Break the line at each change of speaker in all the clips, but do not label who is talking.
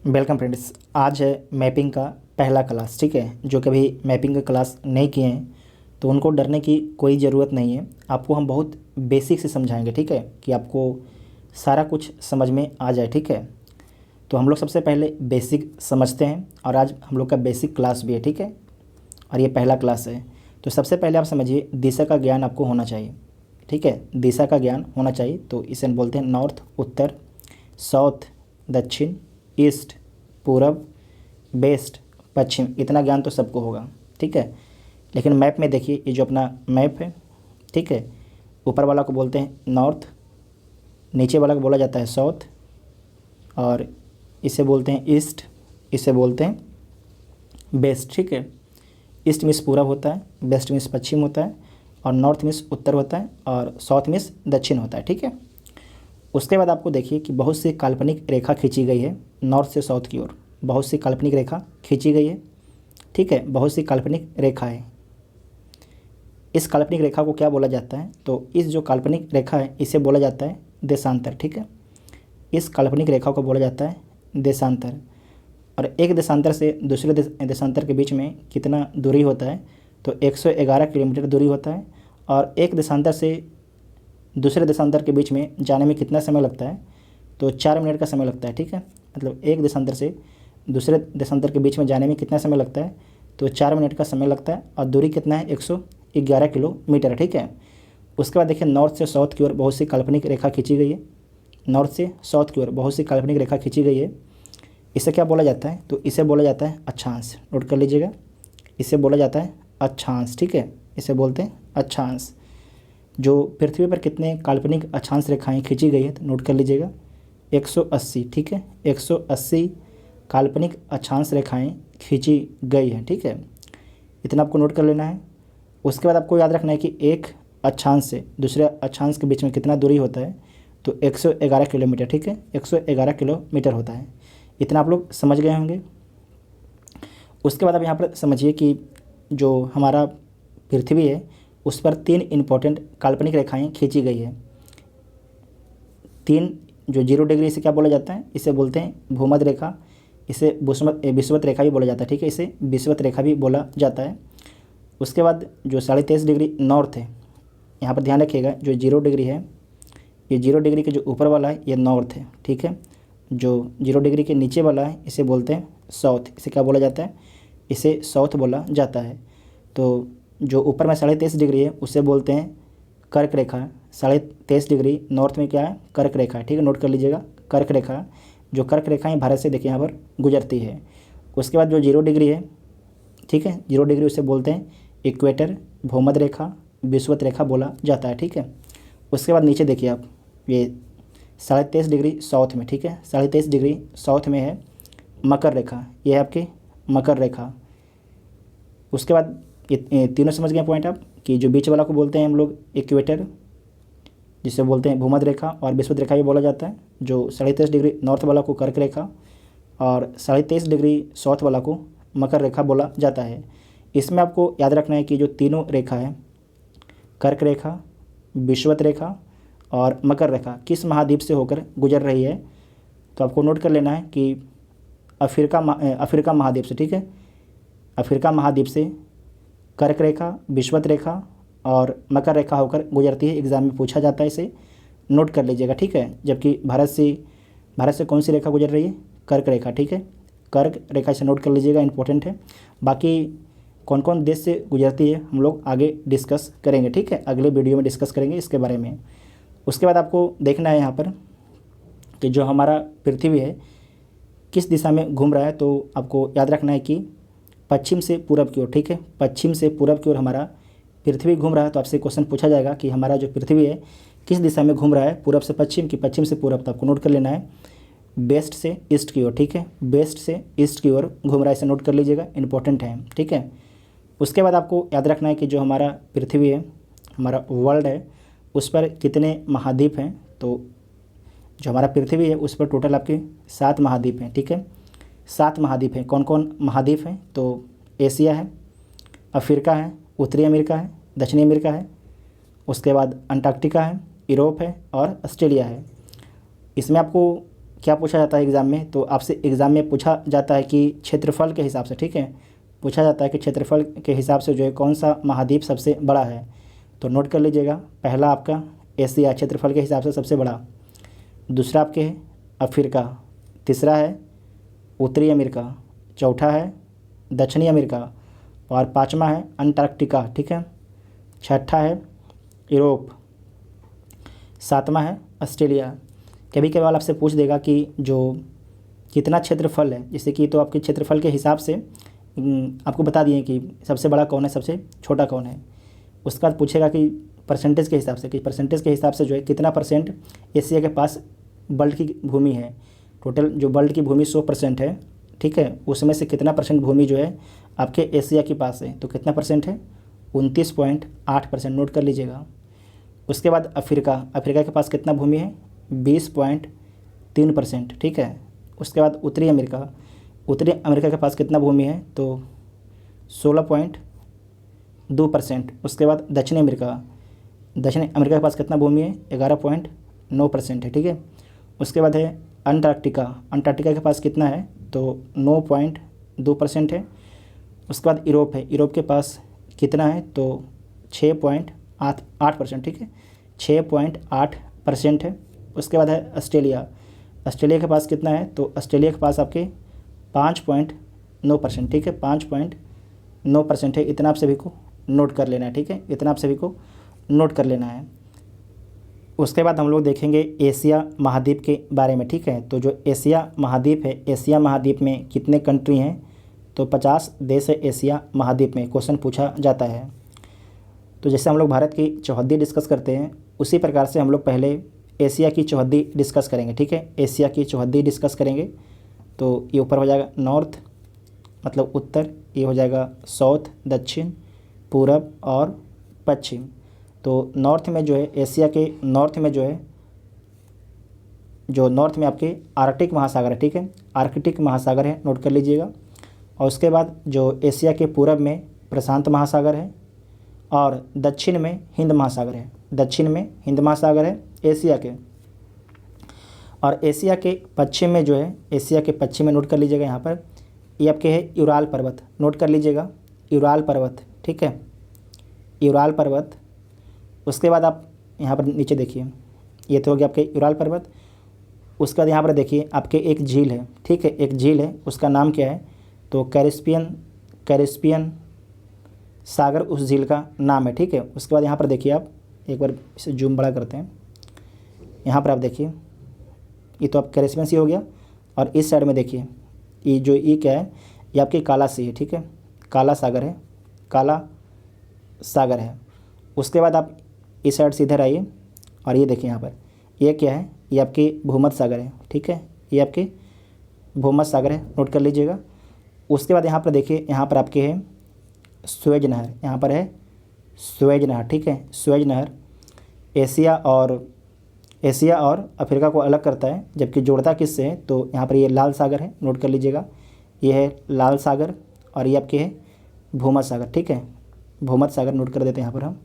Welcome friends. आज है mapping का पहला क्लास। ठीक है, जो कभी मैपिंग का क्लास नहीं किए हैं तो उनको डरने की कोई ज़रूरत नहीं है। आपको हम बहुत बेसिक से समझाएंगे, ठीक है, कि आपको सारा कुछ समझ में आ जाए। ठीक है, तो हम लोग सबसे पहले बेसिक समझते हैं और आज हम लोग का बेसिक क्लास भी है। ठीक है, और ये पहला क्लास है। तो सबसे पहले आप समझिए, दिशा का ज्ञान आपको होना चाहिए। ठीक है, दिशा का ज्ञान होना चाहिए। तो इसे हम बोलते हैं नॉर्थ, उत्तर, साउथ, दक्षिण, ईस्ट, पूरब, वेस्ट, पश्चिम। इतना ज्ञान तो सबको होगा। ठीक है, लेकिन मैप में देखिए, ये जो अपना मैप है, ठीक है, ऊपर वाला को बोलते हैं नॉर्थ, नीचे वाला को बोला जाता है साउथ, और इसे बोलते हैं ईस्ट, इसे बोलते हैं वेस्ट। ठीक है, ईस्ट मीन्स पूरब होता है, वेस्ट मीन्स पश्चिम होता है, और नॉर्थ मीन्स उत्तर होता है, और साउथ मीन्स दक्षिण होता है। ठीक है, उसके बाद आपको देखिए कि बहुत सी काल्पनिक रेखा खींची गई है नॉर्थ से साउथ की ओर। बहुत सी काल्पनिक रेखा खींची गई है। ठीक है, बहुत सी काल्पनिक रेखा है। इस काल्पनिक रेखा को क्या बोला जाता है? तो इस जो काल्पनिक रेखा है इसे बोला जाता है देशांतर। ठीक है, इस काल्पनिक रेखा को बोला जाता है देशांतर। और एक देशांतर से दूसरे देशांतर के बीच में कितना दूरी होता है? तो 111 किलोमीटर दूरी होता है। और एक देशांतर से दूसरे देशांतर के बीच में जाने में कितना समय लगता है? तो 4 मिनट का समय लगता है। ठीक है, मतलब एक देशांतर से दूसरे देशांतर के बीच में जाने में कितना समय लगता है? तो 4 मिनट का समय लगता है। और दूरी कितना है? 111 किलोमीटर। ठीक है, उसके बाद देखिए, नॉर्थ से साउथ की ओर बहुत सी काल्पनिक रेखा खींची गई है। नॉर्थ से साउथ की ओर बहुत सी काल्पनिक रेखा खींची गई है। इसे क्या बोला जाता है? तो इसे बोला जाता है अक्षांश। नोट कर लीजिएगा, इसे बोला जाता है अक्षांश। ठीक है, इसे बोलते हैं अक्षांश। जो पृथ्वी पर कितने काल्पनिक अक्षांश रेखाएं खींची गई है? तो नोट कर लीजिएगा 180। ठीक है, 180 काल्पनिक अक्षांश रेखाएं खींची गई हैं। ठीक है, इतना आपको नोट कर लेना है। उसके बाद आपको याद रखना है कि एक अक्षांश से दूसरे अक्षांश के बीच में कितना दूरी होता है? तो 111 किलोमीटर। ठीक है, 111 किलोमीटर होता है। इतना आप लोग समझ गए होंगे। उसके बाद आप यहाँ पर समझिए कि जो हमारा पृथ्वी है उस पर 3 इम्पोर्टेंट काल्पनिक रेखाएं खींची गई है। 3 जो 0 डिग्री, इसे क्या बोला जाता है? इसे बोलते हैं भूमध्य रेखा। इसे विषुवत रेखा भी बोला जाता है। ठीक है, इसे विषुवत रेखा भी बोला जाता है। उसके बाद जो 23.5 डिग्री नॉर्थ है, यहाँ पर ध्यान रखिएगा, जो 0 डिग्री है, ये 0 डिग्री के जो ऊपर वाला है ये नॉर्थ है। ठीक है, जो 0 डिग्री के नीचे वाला है इसे बोलते हैं साउथ। इसे क्या बोला जाता है? इसे साउथ बोला जाता है। तो जो ऊपर में 23.5 डिग्री है उसे बोलते हैं कर्क रेखा। 23.5 डिग्री नॉर्थ में क्या है? कर्क रेखा है। ठीक है, नोट कर लीजिएगा, कर्क रेखा। जो कर्क रेखाएं भारत से देखिए यहाँ पर गुजरती है। उसके बाद जो 0 डिग्री है, ठीक है, 0 डिग्री उसे बोलते हैं इक्वेटर, भूमध्य रेखा, विषुवत रेखा बोला जाता है। ठीक है, उसके बाद नीचे देखिए आप, ये 23.5 डिग्री साउथ में, ठीक है, 23.5 डिग्री साउथ में है मकर रेखा। ये है आपकी मकर रेखा। उसके बाद ये तीनों समझ गए पॉइंट आप, कि जो बीच वाला को बोलते हैं हम लोग इक्वेटर, जिसे बोलते हैं भूमध्य रेखा, और विषुवत रेखा भी बोला जाता है। जो 23.5 डिग्री नॉर्थ वाला को कर्क रेखा, और 23.5 डिग्री साउथ वाला को मकर रेखा बोला जाता है। इसमें आपको याद रखना है कि जो तीनों रेखा है, कर्क रेखा, विषुवत रेखा और मकर रेखा, किस महाद्वीप से होकर गुजर रही है? तो आपको नोट कर लेना है कि अफ्रीका महाद्वीप से। ठीक है, अफ्रीका महाद्वीप से कर्क रेखा, विषुवत रेखा और मकर रेखा होकर गुजरती है। एग्जाम में पूछा जाता है, इसे नोट कर लीजिएगा। ठीक है, जबकि भारत से कौन सी रेखा गुजर रही है? कर्क रेखा। ठीक है, कर्क रेखा से नोट कर लीजिएगा, इंपॉर्टेंट है। बाकी कौन कौन देश से गुजरती है हम लोग आगे डिस्कस करेंगे। ठीक है, अगले वीडियो में डिस्कस करेंगे इसके बारे में। उसके बाद आपको देखना है यहाँ पर कि जो हमारा पृथ्वी है किस दिशा में घूम रहा है। तो आपको याद रखना है कि पश्चिम से पूरब की ओर। ठीक है, पश्चिम से पूरब की ओर हमारा पृथ्वी घूम रहा है। तो आपसे क्वेश्चन पूछा जाएगा कि हमारा जो पृथ्वी है किस दिशा में घूम रहा है, पूरब से पश्चिम कि पश्चिम से पूरब। तो आपको नोट कर लेना है वेस्ट से ईस्ट की ओर। ठीक है, वेस्ट से ईस्ट की ओर घूम रहा है, इसे नोट कर लीजिएगा, इंपॉर्टेंट है। ठीक है, उसके बाद आपको याद रखना है कि जो हमारा पृथ्वी है, हमारा वर्ल्ड है, उस पर कितने महाद्वीप हैं। तो जो हमारा पृथ्वी है उस पर टोटल आपके 7 महाद्वीप हैं। ठीक है, 7 महाद्वीप हैं। कौन कौन महाद्वीप हैं? तो एशिया है, अफ्रीका है, उत्तरी अमेरिका है, दक्षिणी अमेरिका है, उसके बाद अंटार्कटिका है, यूरोप है और ऑस्ट्रेलिया है। इसमें आपको क्या पूछा जाता है एग्ज़ाम में, तो आपसे एग्ज़ाम में पूछा जाता है कि क्षेत्रफल के हिसाब से, ठीक है, पूछा जाता है कि क्षेत्रफल के हिसाब से जो है कौन सा महाद्वीप सबसे बड़ा है। तो नोट कर लीजिएगा, पहला आपका एशिया क्षेत्रफल के हिसाब से सबसे बड़ा, दूसरा आपके है अफ्रीका, तीसरा है उत्तरी अमेरिका, चौथा है दक्षिणी अमेरिका और पाँचवा है अंटार्कटिका, ठीक है, छठा है यूरोप, सातवां है ऑस्ट्रेलिया। कभी कभार आपसे पूछ देगा कि जो कितना क्षेत्रफल है, जैसे कि तो आपके क्षेत्रफल के हिसाब से आपको बता दिए कि सबसे बड़ा कौन है, सबसे छोटा कौन है। उसके बाद पूछेगा कि परसेंटेज के हिसाब से, कि परसेंटेज के हिसाब से जो है कितना परसेंट एशिया के पास वर्ल्ड की भूमि है। टोटल जो वर्ल्ड की भूमि 100% है, ठीक है, उसमें से कितना परसेंट भूमि जो है आपके एशिया के पास है, तो कितना परसेंट है, 29.8%, नोट कर लीजिएगा। उसके बाद अफ्रीका, अफ्रीका के पास कितना भूमि है, 20.3%, ठीक है। उसके बाद उत्तरी अमेरिका, उत्तरी अमेरिका के पास कितना भूमि है, तो 16.2%। उसके बाद दक्षिणी अमेरिका, दक्षिणी अमेरिका के पास कितना भूमि है, 11.9% है, ठीक है। उसके बाद है अंटार्कटिका, अंटार्कटिका के पास कितना है, तो 9.2% है। उसके बाद यूरोप है, यूरोप के पास कितना है, तो 6.8%, ठीक है, 6.8% है। उसके बाद है ऑस्ट्रेलिया, ऑस्ट्रेलिया के पास कितना है, तो ऑस्ट्रेलिया के पास आपके 5.9%, ठीक है, 5.9% है। इतना आप सभी को नोट कर लेना है, ठीक है, इतना आप सभी को नोट कर लेना है। उसके बाद हम लोग देखेंगे एशिया महाद्वीप के बारे में, ठीक है। तो जो एशिया महाद्वीप है, एशिया महाद्वीप में कितने कंट्री हैं, तो 50 देश है एशिया महाद्वीप में, क्वेश्चन पूछा जाता है। तो जैसे हम लोग भारत की चौहद्दी डिस्कस करते हैं, उसी प्रकार से हम लोग पहले एशिया की चौहद्दी डिस्कस करेंगे, ठीक है, एशिया की चौहद्दी डिस्कस करेंगे। तो ये ऊपर हो जाएगा नॉर्थ मतलब उत्तर, ये हो जाएगा साउथ दक्षिण, पूरब और पश्चिम। तो नॉर्थ में जो है, एशिया के नॉर्थ में जो है, जो नॉर्थ में आपके आर्कटिक महासागर है, ठीक है, आर्कटिक महासागर है, नोट कर लीजिएगा। और उसके बाद जो एशिया के पूरब में प्रशांत महासागर है और दक्षिण में हिंद महासागर है, दक्षिण में हिंद महासागर है एशिया के। और एशिया के पश्चिम में जो है, एशिया के पश्चिम में नोट कर लीजिएगा, यहाँ पर ये आपके है यूराल पर्वत, नोट कर लीजिएगा, यूराल पर्वत, ठीक है, यूराल पर्वत। उसके बाद आप यहाँ पर नीचे देखिए, ये तो हो गया आपके यूराल पर्वत। उसके बाद यहाँ पर देखिए आपके एक झील है, ठीक है, एक झील है, उसका नाम क्या है, तो कैरिस्पियन सागर उस झील का नाम है, ठीक है। उसके बाद यहाँ पर देखिए आप, एक बार इसे जूम बड़ा करते हैं, यहाँ पर आप देखिए, ये तो आप कैरिस्पियन सी हो गया। और इस साइड में देखिए, ये जो ये क्या है, ये आपकी काला सी है, ठीक है, काला सागर है, काला सागर है। उसके बाद आप इस साइड से इधर आइए और ये देखिए यहाँ पर, ये क्या है, ये आपकी भूमध्य सागर है, ठीक है, ये आपके भूमध्य सागर है, नोट कर लीजिएगा। उसके बाद यहाँ पर देखिए, यहाँ पर आपके है स्वेज नहर, यहाँ पर है स्वेज नहर, ठीक है, स्वेज नहर एशिया और अफ्रीका को अलग करता है, जबकि जोड़ता किससे है, तो यहाँ पर ये लाल सागर है, नोट कर लीजिएगा, ये है लाल सागर और ये आपके है भूमध्य सागर, ठीक है, भूमध्य सागर नोट कर देते हैं यहाँ पर हम,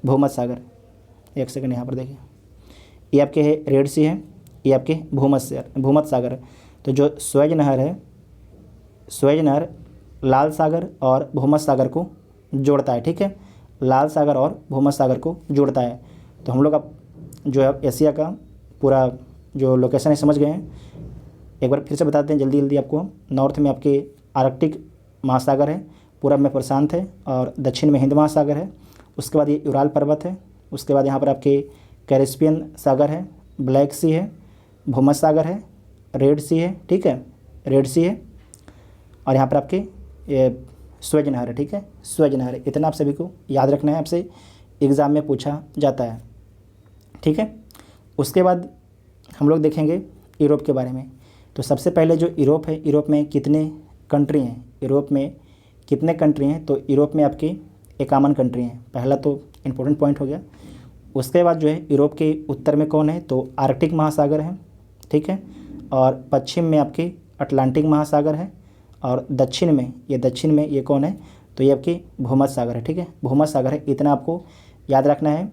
भूमध्य सागर। एक सेकंड, यहाँ पर देखिए, ये आपके है रेड सी है, ये आपके भूमध्य सागर। तो जो स्वेज नहर है, स्वेज नहर लाल सागर और भूमध्य सागर को जोड़ता है, ठीक है, लाल सागर और भूमध्य सागर को जोड़ता है। तो हम लोग अब जो है एशिया का पूरा जो लोकेशन है समझ गए हैं। एक बार फिर से बताते हैं जल्दी जल्दी आपको हम। नॉर्थ में आपके आर्कटिक महासागर है, पूरब में प्रशांत है और दक्षिण में हिंद महासागर है। उसके बाद ये यूराल पर्वत है। उसके बाद यहाँ पर आपके कैरिस्पियन सागर है, ब्लैक सी है, भूमध्य सागर है, रेड सी है, ठीक है, रेड सी है, और यहाँ पर आपके ये स्वेज नहर है, ठीक है, स्वेज नहर है। इतना आप सभी को याद रखना है, आपसे एग्ज़ाम में पूछा जाता है, ठीक है। उसके बाद हम लोग देखेंगे यूरोप के बारे में। तो सबसे पहले जो यूरोप है, यूरोप में कितने कंट्री हैं, यूरोप में कितने कंट्री हैं, तो यूरोप में आपके 51 कंट्री हैं। पहला तो इम्पोर्टेंट पॉइंट हो गया। उसके बाद जो है यूरोप के उत्तर में कौन है, तो आर्कटिक महासागर है, ठीक है, और पश्चिम में आपके अटलांटिक महासागर है, और दक्षिण में ये कौन है, तो ये आपकी भूमध्य सागर है, ठीक है, भूमध्य सागर है। इतना आपको याद रखना है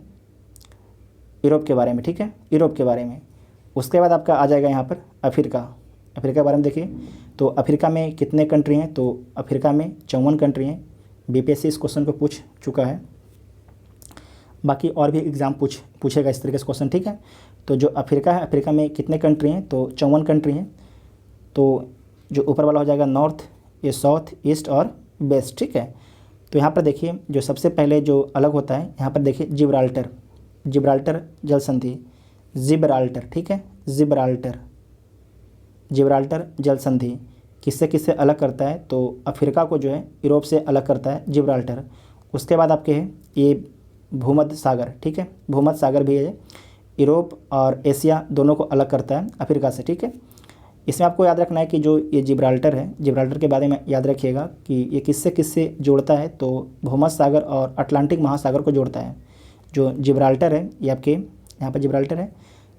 यूरोप के बारे में, ठीक है, यूरोप के बारे में। उसके बाद आपका आ जाएगा यहाँ पर अफ्रीका, अफ्रीका के बारे में देखिए तो अफ्रीका में कितने कंट्री हैं, तो अफ्रीका में 54 कंट्री हैं। बीपीएससी इस क्वेश्चन को पूछ चुका है, बाकी और भी एग्ज़ाम पूछेगा इस तरीके से क्वेश्चन, ठीक है। तो जो अफ्रीका है, अफ्रीका में कितने कंट्री हैं, तो 54 कंट्री हैं। तो जो ऊपर वाला हो जाएगा नॉर्थ, ये साउथ, ईस्ट और वेस्ट, ठीक है। तो यहाँ पर देखिए जो सबसे पहले जो अलग होता है, यहाँ पर देखिए जिब्राल्टर, जिब्राल्टर जल संधि, जिब्राल्टर, ठीक है, जिब्राल्टर, जिब्राल्टर जल संधि किससे किससे अलग करता है, तो अफ्रीका को जो है यूरोप से अलग करता है जिब्राल्टर। उसके बाद आपके है ये भूमध्य सागर, ठीक है, भूमध्य सागर भी है, यूरोप और एशिया दोनों को अलग करता है अफ्रीका से, ठीक है। इसमें आपको याद रखना है कि जो ये जिब्राल्टर है, जिब्राल्टर के बारे में याद रखिएगा कि ये किससे किससे जोड़ता है, तो भूमध्य सागर और अटलांटिक महासागर को जोड़ता है। जो जिब्राल्टर है ये आपके यहाँ पर जिब्राल्टर है,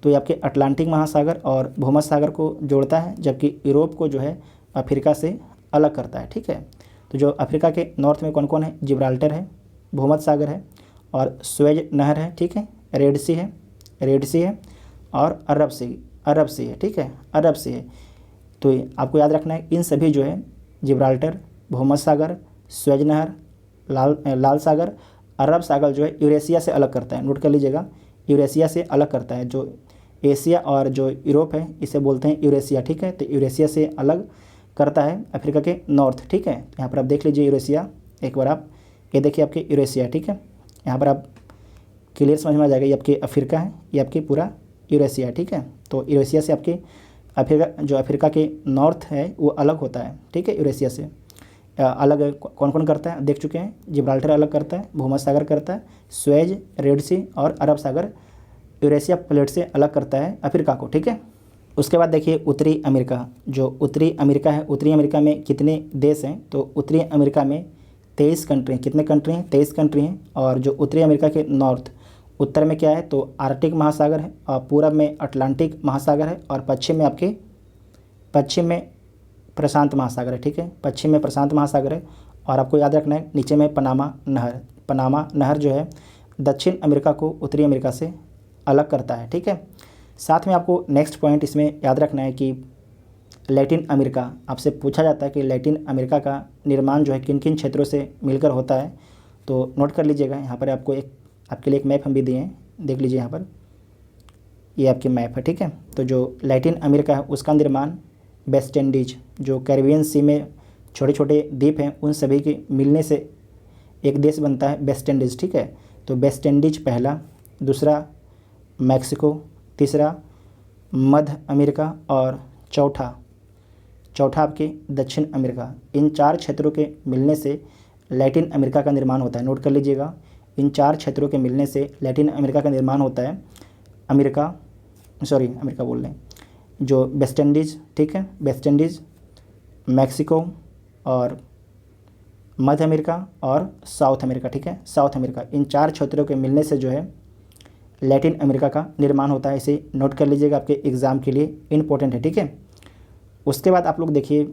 तो ये आपके अटलांटिक महासागर और भूमध्य सागर को जोड़ता है, जबकि यूरोप को जो है अफ्रीका से अलग करता है, ठीक है। तो जो अफ्रीका के नॉर्थ में कौन कौन है, जिब्राल्टर है, भूमध्य सागर है और स्वेज नहर है, ठीक है, रेड सी है, रेड सी है और अरब सी, अरब सी है, ठीक है, अरब सी है। तो आपको याद रखना है इन सभी जो है जिब्राल्टर, भूमध्य सागर, स्वेज नहर, लाल सागर, अरब सागर जो है यूरेशिया से अलग करता है। नोट कर लीजिएगा, यूरेशिया से अलग करता है। जो एशिया और जो यूरोप है इसे बोलते हैं यूरेशिया, ठीक है। तो यूरेशिया से अलग करता है अफ्रीका के नॉर्थ, ठीक है। यहाँ पर आप देख लीजिए यूरेशिया, एक बार आप ये देखिए आपके यूरेशिया, ठीक है। यहाँ पर आप क्लियर समझ में आ जाएगा, ये आपके अफ्रीका है, ये आपके पूरा यूरेशिया, ठीक है। तो यूरेशिया से आपके अफ्रीका, जो अफ्रीका के नॉर्थ है वो अलग होता है, ठीक है, यूरेशिया से अलग कौन कौन करता है देख चुके हैं। जिब्राल्टर अलग करता है, भूमध्य सागर करता है, स्वेज, रेड सी और अरब सागर यूरेशिया प्लेट से अलग करता है अफ्रीका को, ठीक है। उसके बाद देखिए उत्तरी अमेरिका, जो उत्तरी अमेरिका है, उत्तरी अमेरिका में कितने देश हैं, तो उत्तरी अमेरिका में 23 कंट्री हैं। कितने कंट्री हैं, 23 कंट्री हैं। और जो उत्तरी अमेरिका के नॉर्थ, उत्तर में क्या है, तो आर्कटिक महासागर है और पूरब में अटलांटिक महासागर है और पश्चिम में आपके पश्चिम में प्रशांत महासागर है, ठीक है, पश्चिम में प्रशांत महासागर है। और आपको याद रखना है नीचे में पनामा नहर, पनामा नहर जो है दक्षिण अमेरिका को उत्तरी अमेरिका से अलग करता है, ठीक है। साथ में आपको नेक्स्ट पॉइंट इसमें याद रखना है कि लैटिन अमेरिका, आपसे पूछा जाता है कि लैटिन अमेरिका का निर्माण जो है किन किन क्षेत्रों से मिलकर होता है, तो नोट कर लीजिएगा। यहाँ पर आपको आपके लिए एक मैप हम भी दिए हैं, देख लीजिए यहाँ पर, ये आपकी मैप है, ठीक है। तो जो लैटिन अमेरिका है उसका निर्माण वेस्ट इंडीज, जो कैरिबियन सी में छोटे छोटे द्वीप हैं उन सभी के मिलने से एक देश बनता है वेस्ट इंडीज़, ठीक है। तो वेस्ट इंडीज पहला, दूसरा मैक्सिको, तीसरा मध्य अमेरिका और चौथा आपके दक्षिण अमेरिका। इन 4 क्षेत्रों के मिलने से लैटिन अमेरिका का निर्माण होता है। नोट कर लीजिएगा, इन 4 क्षेत्रों के मिलने से लैटिन अमेरिका का निर्माण होता है। अमेरिका बोल रहे हैं, जो वेस्ट इंडीज़, ठीक है, वेस्ट इंडीज़, मैक्सिको और मध्य अमेरिका और साउथ अमेरिका, ठीक है, साउथ अमेरिका। इन 4 क्षेत्रों के मिलने से जो है लैटिन अमेरिका का निर्माण होता है। इसे नोट कर लीजिएगा, आपके एग्ज़ाम के लिए इम्पोर्टेंट है, ठीक है। उसके बाद आप लोग देखिए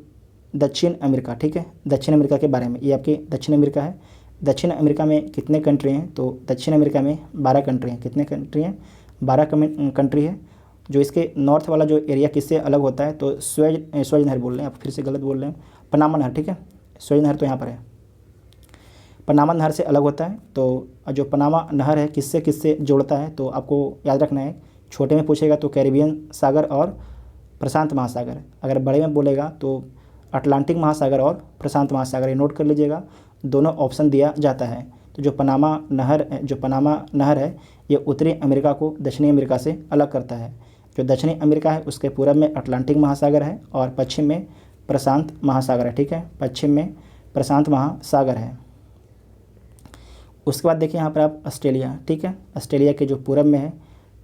दक्षिण अमेरिका, ठीक है, दक्षिण अमेरिका के बारे में। ये आपके दक्षिण अमेरिका है। दक्षिण अमेरिका में कितने कंट्री हैं, तो दक्षिण अमेरिका में 12 कंट्री हैं। कितने कंट्री हैं, 12 कंट्री है। जो इसके नॉर्थ वाला जो एरिया किससे अलग होता है, तो स्वेज नहर बोल रहे हैं आप, फिर से गलत बोल रहे हैं, पनामा नहर, ठीक है, स्वेज नहर तो यहाँ पर है, पनामा नहर से अलग होता है। तो जो पनामा नहर है किससे किससे जोड़ता है, तो आपको याद रखना है, छोटे में पूछेगा तो कैरिबियन सागर और प्रशांत महासागर, अगर बड़े में बोलेगा तो अटलांटिक महासागर और प्रशांत महासागर। ये नोट कर लीजिएगा, दोनों ऑप्शन दिया जाता है। तो जो पनामा नहर है ये उत्तरी अमेरिका को दक्षिणी अमेरिका से अलग करता है। जो दक्षिणी अमेरिका है उसके पूरब में अटलांटिक महासागर है और पश्चिम में प्रशांत महासागर है, ठीक है, पश्चिम में प्रशांत महासागर है। उसके बाद देखिए यहाँ पर आप ऑस्ट्रेलिया, ठीक है, ऑस्ट्रेलिया के जो पूरब में है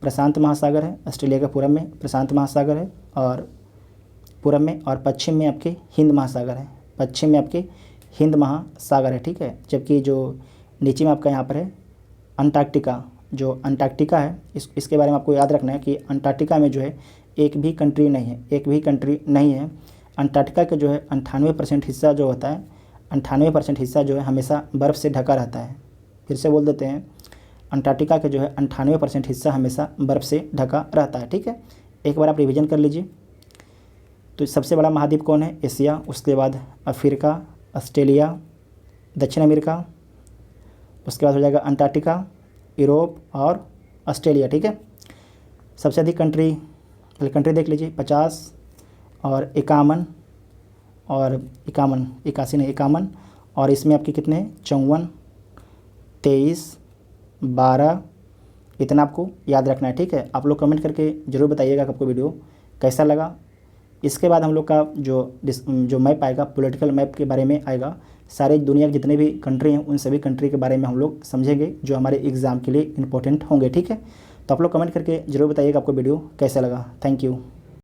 प्रशांत महासागर है, ऑस्ट्रेलिया का पूरब में प्रशांत महासागर है और पूरब में, और पश्चिम में आपके हिंद महासागर है, पश्चिम में आपके हिंद महासागर है, ठीक है। जबकि जो नीचे में आपका यहाँ पर है अंटार्कटिका, जो अंटार्कटिका है इसके बारे में आपको याद रखना है कि अंटार्कटिका में जो है एक भी कंट्री नहीं है। अंटार्कटिका का जो है 98% हिस्सा जो होता है, 98% हिस्सा जो है हमेशा बर्फ़ से ढका रहता है। फिर से बोल देते हैं, अंटार्कटिका का जो है 98% हिस्सा हमेशा बर्फ़ से ढका रहता है, ठीक है। एक बार आप रिवीजन कर लीजिए। तो सबसे बड़ा महाद्वीप कौन है? एशिया। उसके बाद अफ्रीका, ऑस्ट्रेलिया, दक्षिण अमेरिका, उसके बाद हो जाएगा अंटार्कटिका, यूरोप और ऑस्ट्रेलिया। ठीक है, सबसे अधिक कंट्री, पहले कंट्री देख लीजिए, 50 और 51 और 51, 81 नहीं 51, और इसमें आपके कितने, 54, 23, 12, इतना आपको याद रखना है। ठीक है, आप लोग कमेंट करके ज़रूर बताइएगा कि आपको वीडियो कैसा लगा। इसके बाद हम लोग का जो मैप आएगा, पॉलिटिकल मैप के बारे में आएगा, सारे दुनिया के जितने भी कंट्री हैं उन सभी कंट्री के बारे में हम लोग समझेंगे, जो हमारे एग्ज़ाम के लिए इंपॉर्टेंट होंगे। ठीक है, तो आप लोग कमेंट करके ज़रूर बताइएगा आपको वीडियो कैसा लगा। Thank you.